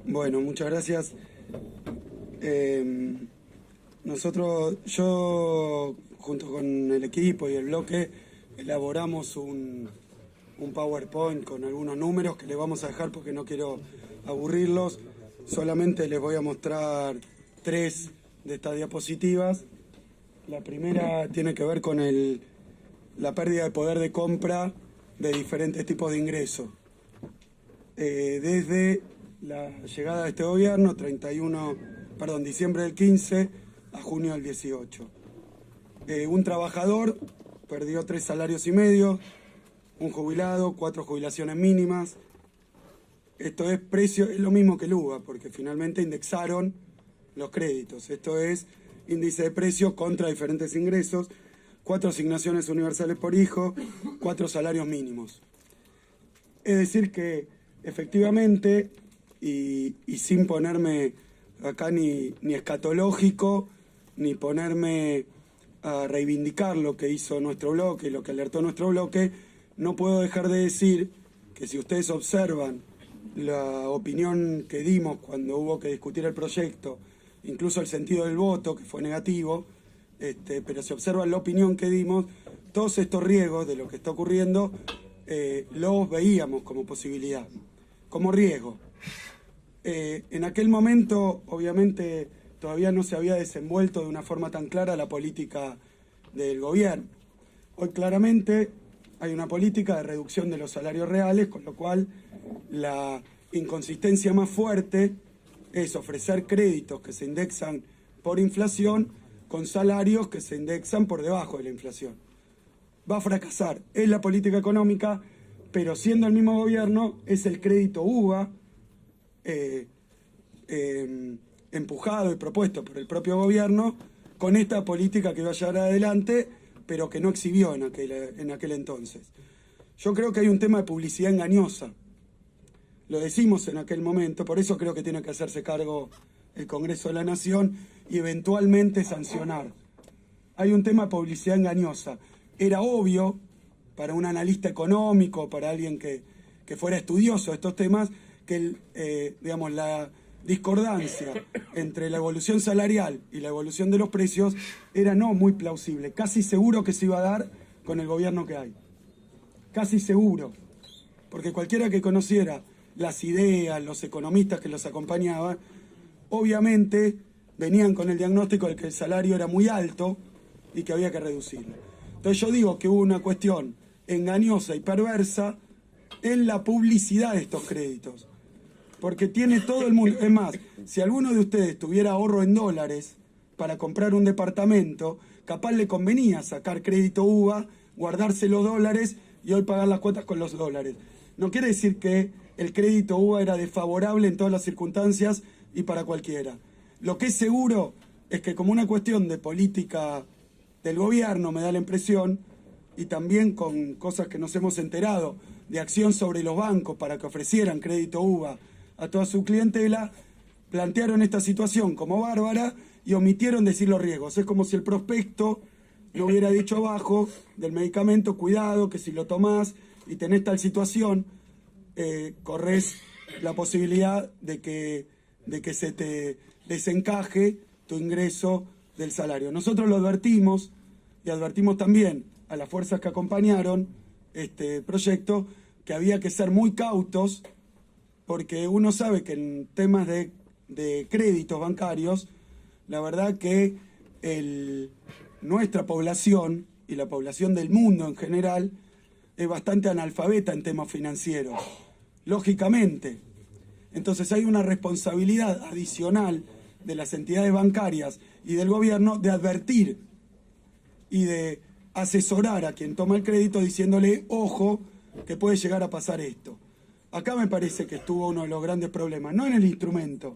Bueno, muchas gracias. Yo, junto con el equipo y el bloque, elaboramos un PowerPoint con algunos números que les vamos a dejar porque no quiero aburrirlos. Solamente les voy a mostrar 3 de estas diapositivas. La primera tiene que ver con la pérdida de poder de compra de diferentes tipos de ingresos. Desde la llegada de este gobierno, diciembre del 15 a junio del 18. Un trabajador perdió 3 salarios y medio, un jubilado, 4 jubilaciones mínimas. Esto es lo mismo que el UVA, porque finalmente indexaron los créditos. Esto es índice de precios contra diferentes ingresos, 4 asignaciones universales por hijo, 4 salarios mínimos. Es decir que efectivamente, y sin ponerme acá ni escatológico, ni ponerme a reivindicar lo que hizo nuestro bloque, lo que alertó nuestro bloque, no puedo dejar de decir que si ustedes observan la opinión que dimos cuando hubo que discutir el proyecto, incluso el sentido del voto, que fue negativo, pero si observan la opinión que dimos, todos estos riesgos de lo que está ocurriendo los veíamos como posibilidad, como riesgo. En aquel momento, obviamente, todavía no se había desenvuelto de una forma tan clara la política del gobierno. Hoy claramente hay una política de reducción de los salarios reales, con lo cual la inconsistencia más fuerte es ofrecer créditos que se indexan por inflación con salarios que se indexan por debajo de la inflación. Va a fracasar, es la política económica, pero siendo el mismo gobierno, es el crédito UVA, empujado y propuesto por el propio gobierno, con esta política que va a llevar adelante, pero que no exhibió en aquel entonces. Yo creo que hay un tema de publicidad engañosa. Lo decimos en aquel momento, por eso creo que tiene que hacerse cargo el Congreso de la Nación y eventualmente sancionar. Hay un tema de publicidad engañosa. Era obvio para un analista económico, para alguien que fuera estudioso de estos temas, que la discordancia entre la evolución salarial y la evolución de los precios era no muy plausible. Casi seguro que se iba a dar con el gobierno que hay. Casi seguro. Porque cualquiera que conociera las ideas, los economistas que los acompañaban, obviamente venían con el diagnóstico de que el salario era muy alto y que había que reducirlo. Entonces yo digo que hubo una cuestión engañosa y perversa en la publicidad de estos créditos. Porque tiene todo el mundo. Es más, si alguno de ustedes tuviera ahorro en dólares para comprar un departamento, capaz le convenía sacar crédito UVA, guardarse los dólares y hoy pagar las cuotas con los dólares. No quiere decir que el crédito UVA era desfavorable en todas las circunstancias y para cualquiera. Lo que es seguro es que como una cuestión de política del gobierno, me da la impresión, y también con cosas que nos hemos enterado, de acción sobre los bancos para que ofrecieran crédito UVA a toda su clientela, plantearon esta situación como bárbara y omitieron decir los riesgos. Es como si el prospecto no hubiera dicho abajo del medicamento, cuidado, que si lo tomás y tenés tal situación, corres la posibilidad de que se te desencaje tu ingreso del salario. Nosotros lo advertimos y advertimos también a las fuerzas que acompañaron este proyecto que había que ser muy cautos, porque uno sabe que en temas de créditos bancarios, la verdad que nuestra población y la población del mundo en general es bastante analfabeta en temas financieros, lógicamente. Entonces hay una responsabilidad adicional de las entidades bancarias y del gobierno de advertir y de asesorar a quien toma el crédito diciéndole, ojo, que puede llegar a pasar esto. Acá me parece que estuvo uno de los grandes problemas, no en el instrumento,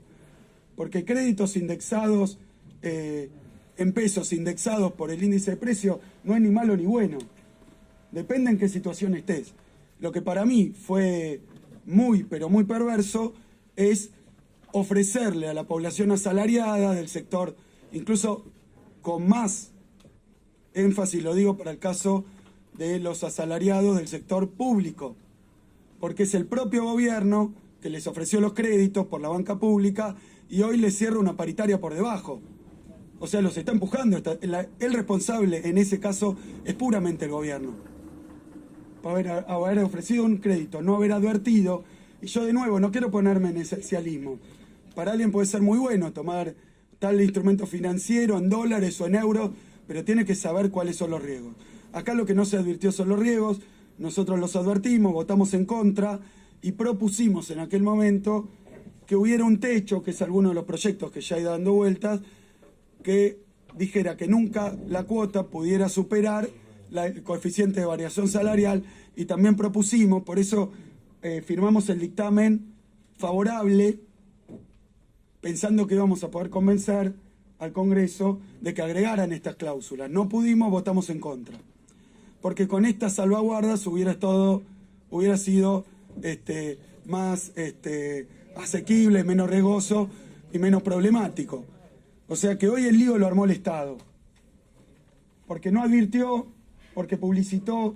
porque créditos indexados en pesos, indexados por el índice de precio, no es ni malo ni bueno. Depende en qué situación estés. Lo que para mí fue muy, pero muy perverso es ofrecerle a la población asalariada del sector, incluso con más énfasis, lo digo para el caso de los asalariados del sector público, porque es el propio gobierno que les ofreció los créditos por la banca pública y hoy les cierra una paritaria por debajo. O sea, los está empujando. El responsable en ese caso es puramente el gobierno. Por haber ofrecido un crédito, no haber advertido. Y yo de nuevo no quiero ponerme en esencialismo. Para alguien puede ser muy bueno tomar tal instrumento financiero en dólares o en euros, pero tiene que saber cuáles son los riesgos. Acá lo que no se advirtió son los riesgos, nosotros los advertimos, votamos en contra y propusimos en aquel momento que hubiera un techo, que es alguno de los proyectos que ya he dando vueltas, que dijera que nunca la cuota pudiera superar el coeficiente de variación salarial, y también propusimos, por eso firmamos el dictamen favorable, pensando que íbamos a poder convencer al Congreso de que agregaran estas cláusulas. No pudimos, votamos en contra. Porque con estas salvaguardas hubiera sido más asequible, menos riesgoso y menos problemático. O sea que hoy el lío lo armó el Estado. Porque no advirtió, porque publicitó,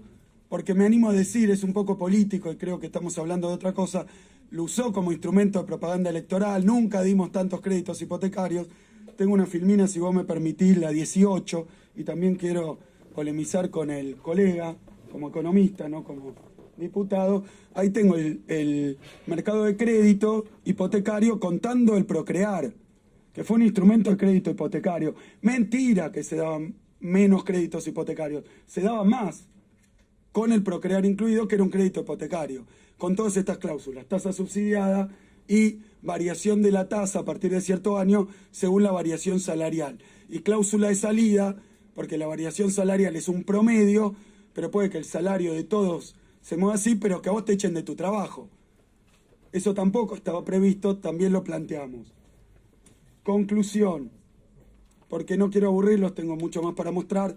porque me animo a decir, es un poco político y creo que estamos hablando de otra cosa, lo usó como instrumento de propaganda electoral, nunca dimos tantos créditos hipotecarios. Tengo una filmina, si vos me permitís, la 18, y también quiero polemizar con el colega, como economista, no como diputado. Ahí tengo el mercado de crédito hipotecario contando el Procrear, que fue un instrumento de crédito hipotecario. Mentira que se daban menos créditos hipotecarios, se daban más, con el Procrear incluido, que era un crédito hipotecario, con todas estas cláusulas, tasa subsidiada y variación de la tasa a partir de cierto año según la variación salarial. Y cláusula de salida, porque la variación salarial es un promedio, pero puede que el salario de todos se mueva así, pero que a vos te echen de tu trabajo. Eso tampoco estaba previsto, también lo planteamos. Conclusión, porque no quiero aburrirlos, tengo mucho más para mostrar.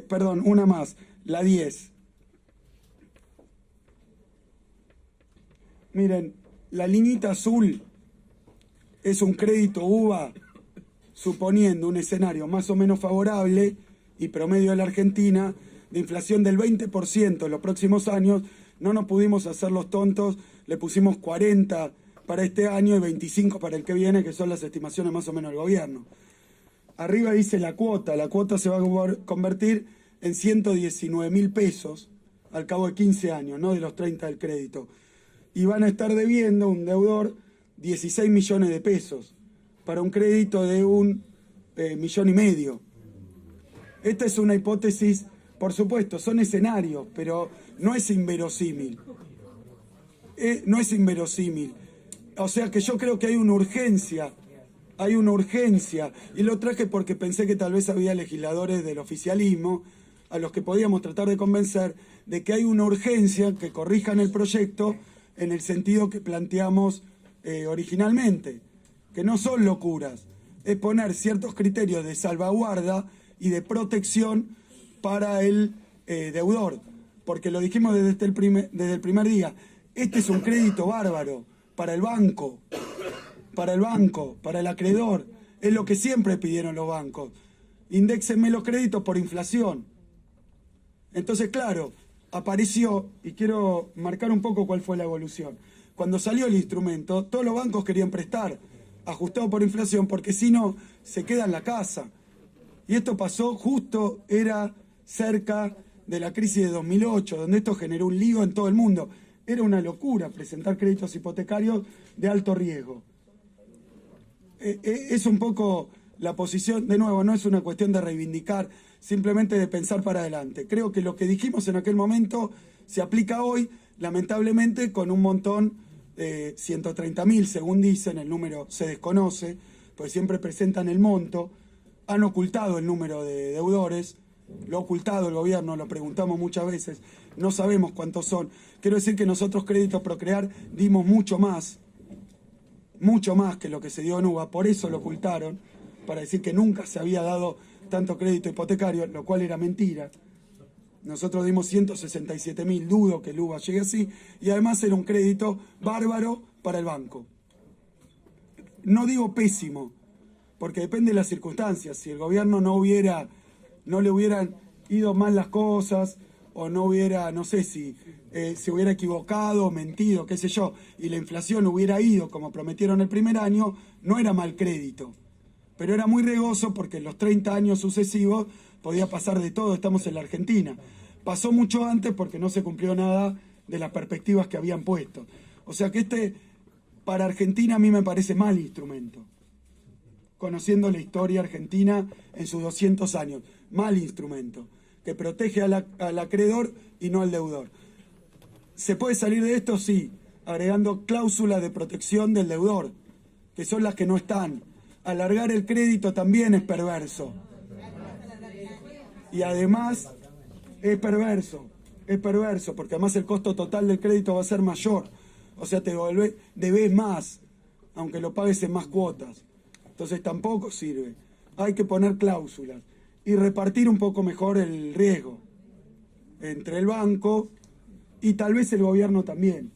Perdón, una más, la 10. Miren, la liñita azul es un crédito UVA, suponiendo un escenario más o menos favorable y promedio de la Argentina, de inflación del 20% en los próximos años. No nos pudimos hacer los tontos, le pusimos 40 para este año y 25 para el que viene, que son las estimaciones más o menos del gobierno. Arriba dice la cuota se va a convertir en 119.000 pesos al cabo de 15 años, no de los 30 del crédito. Y van a estar debiendo un deudor 16 millones de pesos para un crédito de 1,5 millones. Esta es una hipótesis, por supuesto, son escenarios, pero no es inverosímil. No es inverosímil. O sea que yo creo que hay una urgencia, y lo traje porque pensé que tal vez había legisladores del oficialismo a los que podíamos tratar de convencer de que hay una urgencia que corrijan el proyecto en el sentido que planteamos originalmente, que no son locuras, es poner ciertos criterios de salvaguarda y de protección para el deudor, porque lo dijimos desde el primer día, este es un crédito bárbaro para el banco, para el acreedor, es lo que siempre pidieron los bancos, indéxenme los créditos por inflación. Entonces, claro, apareció, y quiero marcar un poco cuál fue la evolución. Cuando salió el instrumento, todos los bancos querían prestar, ajustado por inflación, porque si no, se queda en la casa. Y esto pasó justo, era cerca de la crisis de 2008, donde esto generó un lío en todo el mundo. Era una locura presentar créditos hipotecarios de alto riesgo. Es un poco la posición, de nuevo, no es una cuestión de reivindicar, simplemente de pensar para adelante. Creo que lo que dijimos en aquel momento se aplica hoy, lamentablemente, con un montón de 130.000, según dicen, el número se desconoce, pues siempre presentan el monto, han ocultado el número de deudores, lo ha ocultado el gobierno, lo preguntamos muchas veces, no sabemos cuántos son. Quiero decir que nosotros, Créditos Procrear, dimos mucho más que lo que se dio en UBA, por eso lo ocultaron, para decir que nunca se había dado tanto crédito hipotecario, lo cual era mentira. Nosotros dimos 167.000, dudo que el UBA llegue así, y además era un crédito bárbaro para el banco. No digo pésimo, porque depende de las circunstancias. Si el gobierno no le hubieran ido mal las cosas, o no hubiera, no sé si se hubiera equivocado, mentido, qué sé yo, y la inflación hubiera ido como prometieron el primer año, no era mal crédito. Pero era muy riesgoso porque en los 30 años sucesivos podía pasar de todo, estamos en la Argentina. Pasó mucho antes porque no se cumplió nada de las perspectivas que habían puesto. O sea que para Argentina a mí me parece mal instrumento. Conociendo la historia argentina en sus 200 años. Mal instrumento, que protege al acreedor y no al deudor. ¿Se puede salir de esto? Sí, agregando cláusulas de protección del deudor, que son las que no están. Alargar el crédito también es perverso. Y además es perverso, porque además el costo total del crédito va a ser mayor. O sea, debes más, aunque lo pagues en más cuotas. Entonces tampoco sirve. Hay que poner cláusulas y repartir un poco mejor el riesgo entre el banco y tal vez el gobierno también.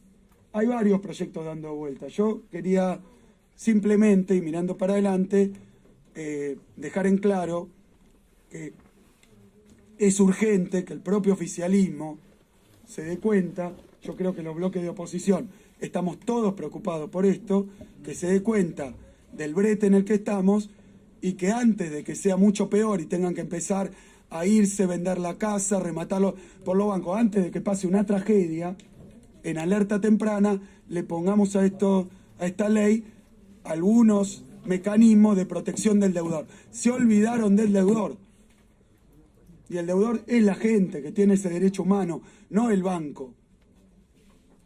Hay varios proyectos dando vueltas. Yo quería simplemente, y mirando para adelante, dejar en claro que es urgente que el propio oficialismo se dé cuenta. Yo creo que los bloques de oposición estamos todos preocupados por esto, que se dé cuenta del brete en el que estamos y que antes de que sea mucho peor y tengan que empezar a irse, vender la casa, rematarlo por los bancos, antes de que pase una tragedia, en alerta temprana le pongamos a esta ley algunos mecanismos de protección del deudor. Se olvidaron del deudor. Y el deudor es la gente que tiene ese derecho humano, no el banco.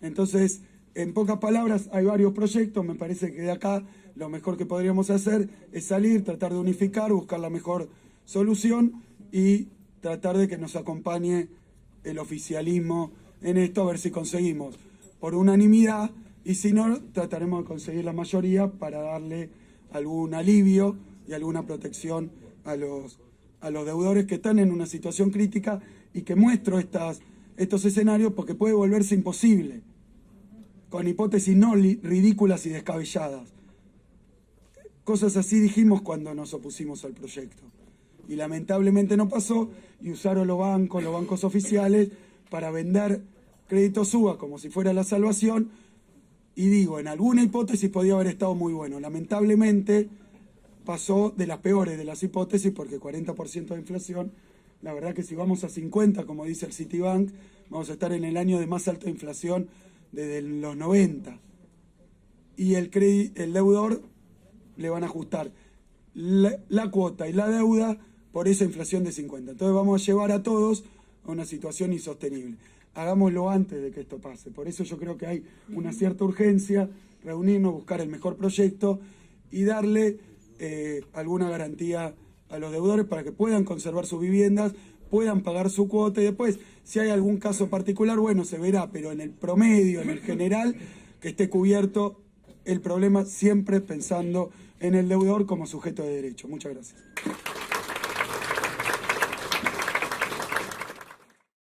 Entonces, en pocas palabras, hay varios proyectos. Me parece que de acá lo mejor que podríamos hacer es salir, tratar de unificar, buscar la mejor solución y tratar de que nos acompañe el oficialismo en esto, a ver si conseguimos por unanimidad, y si no, trataremos de conseguir la mayoría para darle algún alivio y alguna protección a los deudores que están en una situación crítica, y que muestro estos escenarios porque puede volverse imposible, con hipótesis no ridículas y descabelladas. Cosas así dijimos cuando nos opusimos al proyecto. Y lamentablemente no pasó, y usaron los bancos oficiales, para vender créditos UBA como si fuera la salvación. Y digo, en alguna hipótesis podía haber estado muy bueno. Lamentablemente pasó de las peores de las hipótesis, porque 40% de inflación, la verdad que si vamos a 50, como dice el Citibank, vamos a estar en el año de más alta inflación desde los 90. Y el deudor le van a ajustar la cuota y la deuda por esa inflación de 50. Entonces vamos a llevar a todos a una situación insostenible. Hagámoslo antes de que esto pase. Por eso yo creo que hay una cierta urgencia, reunirnos, buscar el mejor proyecto y darle alguna garantía a los deudores para que puedan conservar sus viviendas, puedan pagar su cuota, y después, si hay algún caso particular, bueno, se verá, pero en el promedio, en el general, que esté cubierto el problema, siempre pensando en el deudor como sujeto de derecho. Muchas gracias.